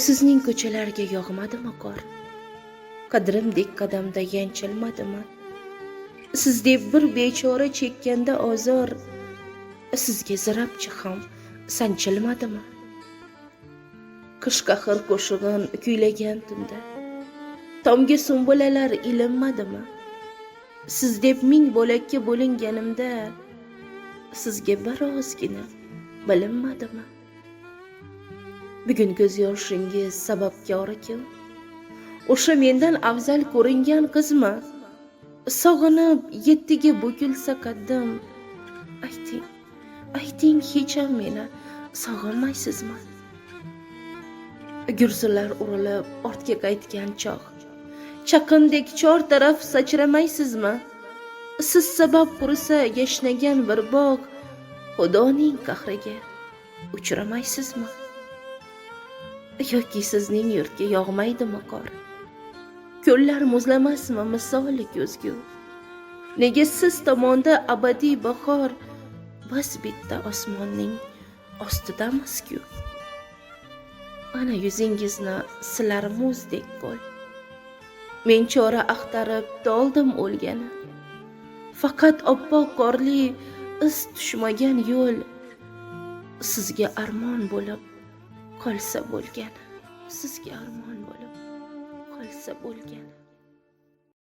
Sizning ko'chalarga yog'madimi qor? Qadrimdek qadamda yanchilmadimi? Siz deb bir bechora chekkanda ozor, sizga zirabchi ham sanchilmadimi? Qish qahr qo'shig'in kuylagan tunda tomga sumbulalar ilinmadimi? Siz deb ming bo'lakka bo'linganimda sizga bir ozgina bilinmadimi? Bugun ko'z yoshingiz sababkori kim? O'sha mendan afzal ko'ringan qizmi? Sog'inib yettiga bo'kilsa qaddim, ayting hech ham meni sog'inmaysizmi? Gursular urilib ortga qaytgan chog', chaqindek chor taraf sachramaysizmi? Siz sabab qurisa yashnagan bir bog', Xudoning qahriga uchramaysizmi? Yoki sizning yurtga yog'maydimi qor? Ko'llar muzlamasmi misoli ko'zgu? Nega siz tomonda abadiy bahor, biz bitta osmonning ostidamizku? Ana yuzingizni silar muzdek qo'l. Men chora axtarib toldim o'lgani. Faqat oppoq qorli iz tushmagan yo'l sizga armon bo'lib qolsa bo'lgani. Sizga armon bo'lib qolsa bo'lgani.